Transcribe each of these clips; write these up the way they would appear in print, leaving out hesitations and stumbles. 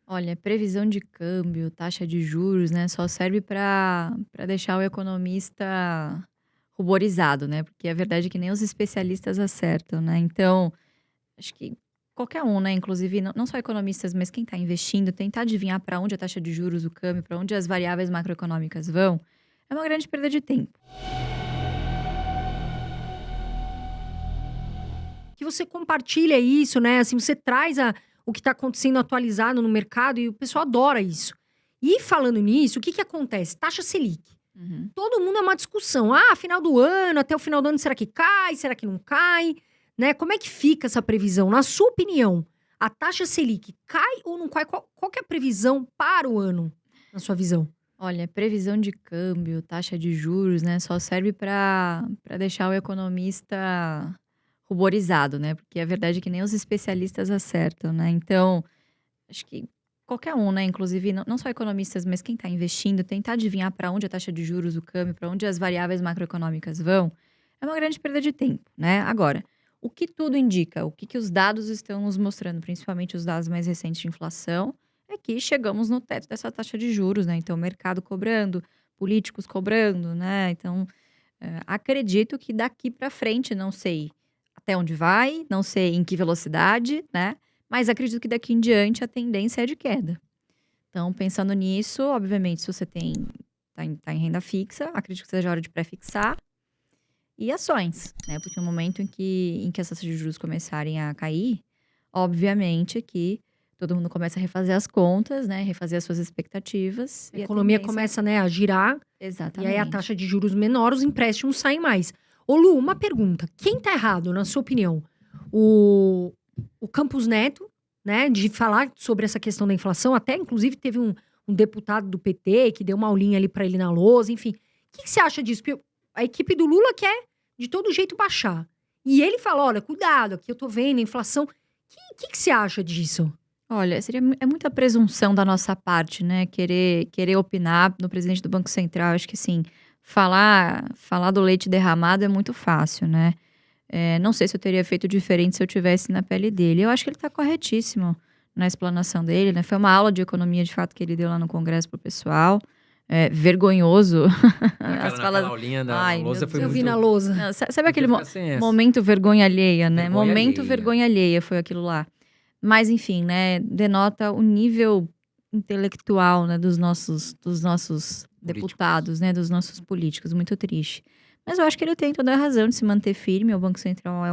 Olha, previsão de câmbio, taxa de juros, né, só serve para deixar o economista ruborizado, né, porque a verdade é que nem os especialistas acertam, né. Então, acho que qualquer um, né, inclusive não só economistas, mas quem está investindo, tentar adivinhar para onde a taxa de juros, o câmbio, para onde as variáveis macroeconômicas vão, é uma grande perda de tempo. Que você compartilha isso, né, assim, você traz o que está acontecendo atualizado no mercado e o pessoal adora isso. E falando nisso, o que que acontece? Taxa Selic. Uhum. Todo mundo é uma discussão. Ah, final do ano, até o final do ano, será que cai? Será que não cai? Né? Como é que fica essa previsão? Na sua opinião, a taxa Selic cai ou não cai? Qual que é a previsão para o ano, na sua visão? Olha, previsão de câmbio, taxa de juros, né, só serve para deixar o economista ruborizado, né, porque a verdade é que nem os especialistas acertam, né. Então, acho que qualquer um, né, inclusive não só economistas, mas quem está investindo, tentar adivinhar para onde a taxa de juros, o câmbio, para onde as variáveis macroeconômicas vão, é uma grande perda de tempo, né. Agora, o que tudo indica, o que que os dados estão nos mostrando, principalmente os dados mais recentes de inflação, é que chegamos no teto dessa taxa de juros, né, então o mercado cobrando, políticos cobrando, né, então, acredito que daqui para frente, não sei até onde vai, não sei em que velocidade, né, mas acredito que daqui em diante a tendência é de queda. Então pensando nisso, obviamente se você tá em renda fixa, acredito que seja a hora de pré-fixar, e ações, né, porque no momento em que as taxas de juros começarem a cair, obviamente que todo mundo começa a refazer as contas, né, refazer as suas expectativas A e a economia tendência começa, né, a girar e aí a exatamente. taxa de juros menor, os empréstimos saem mais. Ô Lu, uma pergunta. Quem tá errado, na sua opinião? O, o Campos Neto, né, de falar sobre essa questão da inflação, até inclusive teve um deputado do PT que deu uma aulinha ali pra ele na lousa, enfim. O que que você acha disso? Porque a equipe do Lula quer de todo jeito baixar. E ele fala, olha, cuidado, aqui eu tô vendo a inflação. O que que você acha disso? Olha, é muita presunção da nossa parte, né, querer opinar no presidente do Banco Central. Acho que assim, falar do leite derramado é muito fácil, né. Não sei se eu teria feito diferente se eu tivesse na pele dele. Eu acho que ele está corretíssimo na explanação dele, né, foi uma aula de economia, de fato, que ele deu lá no congresso para o pessoal. Vergonhoso Naquela as naquela falas. aulinha na Ai, meu lousa foi Eu vi Deus. na muito lousa. Não, sabe não aquele podia ficar sem essa. momento vergonha alheia, né, Vergonha momento alheia. vergonha alheia foi aquilo lá. Mas enfim, né, denota o nível intelectual, né, dos nossos Políticos. deputados, né, dos nossos políticos, muito triste. Mas eu acho que ele tem toda a razão de se manter firme. O Banco Central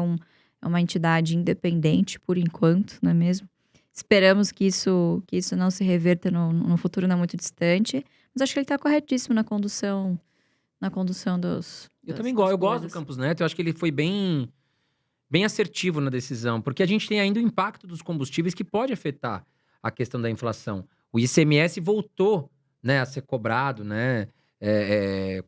é uma entidade independente por enquanto, não é mesmo? Esperamos que isso não se reverta no futuro não muito distante, mas acho que ele está corretíssimo na condução dos Eu das também das eu gosto do coisas. Campos Neto, eu acho que ele foi bem assertivo na decisão, porque a gente tem ainda o impacto dos combustíveis que pode afetar a questão da inflação. O ICMS voltou, né, a ser cobrado, né,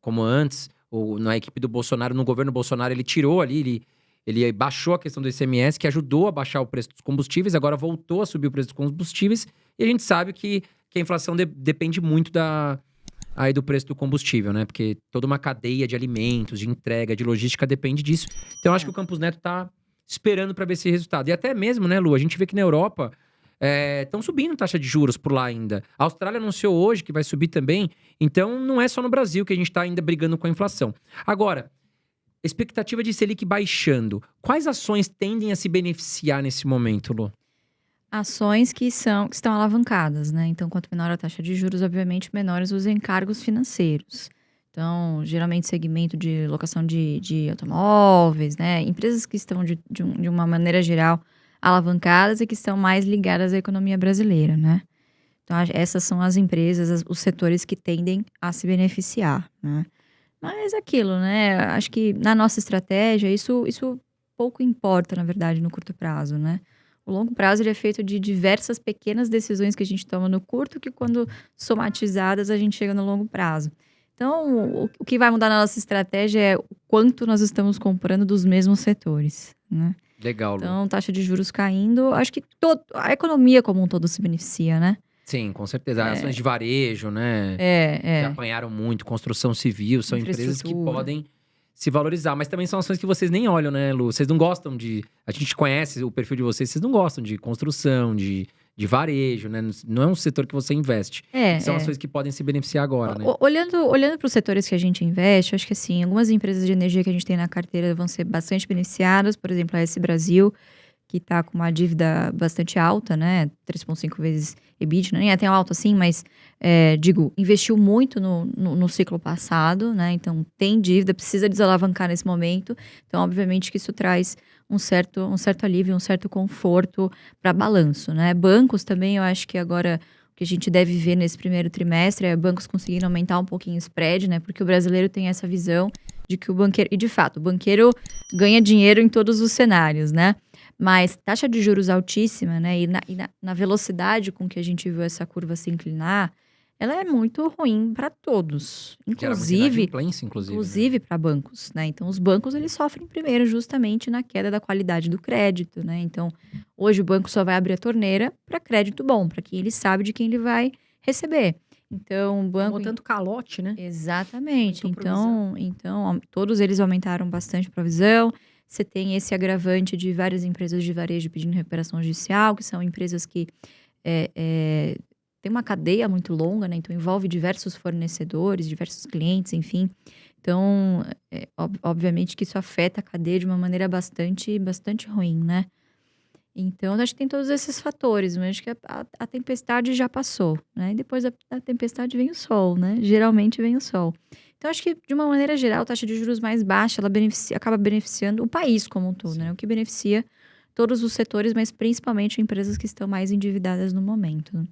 como antes, na equipe do Bolsonaro, no governo Bolsonaro, ele tirou ali, ele baixou a questão do ICMS, que ajudou a baixar o preço dos combustíveis, agora voltou a subir o preço dos combustíveis, e a gente sabe que a inflação depende muito aí do preço do combustível, né? Porque toda uma cadeia de alimentos, de entrega, de logística depende disso. Então, eu acho que É. o Campos Neto tá esperando para ver esse resultado. E até mesmo, né, Lu? A gente vê que na Europa estão subindo taxa de juros por lá ainda. A Austrália anunciou hoje que vai subir também. Então, não é só no Brasil que a gente tá ainda brigando com a inflação. Agora, expectativa de Selic baixando. Quais ações tendem a se beneficiar nesse momento, Lu? Ações que estão alavancadas, né, então quanto menor a taxa de juros, obviamente menores os encargos financeiros. Então, geralmente segmento de locação de automóveis, né, empresas que estão de uma maneira geral alavancadas e que estão mais ligadas à economia brasileira, né. Então essas são as empresas, os setores que tendem a se beneficiar, né. Mas é aquilo, né, acho que na nossa estratégia isso pouco importa, na verdade, no curto prazo, né. O longo prazo ele é feito de diversas pequenas decisões que a gente toma no curto, que quando somatizadas a gente chega no longo prazo. Então o que vai mudar na nossa estratégia é o quanto nós estamos comprando dos mesmos setores, né. Legal, Lu. Então taxa de juros caindo, acho que a economia como um todo se beneficia, né. Sim, com certeza. Ações de varejo, né? É, Que é. apanharam muito, construção civil, são empresas que Infraestrutura. podem se valorizar, mas também são ações que vocês nem olham, né, Lu? Vocês não gostam de. A gente conhece o perfil de vocês não gostam de construção, de de varejo, né? Não é um setor que você investe. São ações que podem se beneficiar agora, né? Olhando para os setores que a gente investe, eu acho que assim, algumas empresas de energia que a gente tem na carteira vão ser bastante beneficiadas. Por exemplo, a S Brasil, que está com uma dívida bastante alta, né? 3,5 vezes EBITDA, nem é tão alto assim, mas investiu muito no ciclo passado, né? Então tem dívida, precisa desalavancar nesse momento. Então, obviamente que isso traz um certo alívio, um certo conforto para balanço, né? Bancos também, eu acho que agora o que a gente deve ver nesse primeiro trimestre é bancos conseguindo aumentar um pouquinho o spread, né? Porque o brasileiro tem essa visão de que o banqueiro... E, de fato, o banqueiro ganha dinheiro em todos os cenários, né? Mas taxa de juros altíssima, né? E na velocidade com que a gente viu essa curva se inclinar, ela é muito ruim para todos. Gera muita Inclusive inadimplência, né? para bancos, né? Então, os bancos, eles sofrem primeiro justamente na queda da qualidade do crédito, né? Então, hoje o banco só vai abrir a torneira para crédito bom, para quem ele sabe de quem ele vai receber. Então, o banco... Tomou tanto calote, né? Exatamente. Aumentou Então, todos eles aumentaram bastante a provisão. Você tem esse agravante de várias empresas de varejo pedindo recuperação judicial, que são empresas que tem uma cadeia muito longa, né? Então, envolve diversos fornecedores, diversos clientes, enfim. Então, obviamente que isso afeta a cadeia de uma maneira bastante ruim, né? Então, acho que tem todos esses fatores, mas acho que a tempestade já passou, né? E depois da tempestade vem o sol, né? Geralmente vem o sol. Então, acho que, de uma maneira geral, a taxa de juros mais baixa, ela acaba beneficiando o país como um todo, né? O que beneficia todos os setores, mas principalmente empresas que estão mais endividadas no momento, né?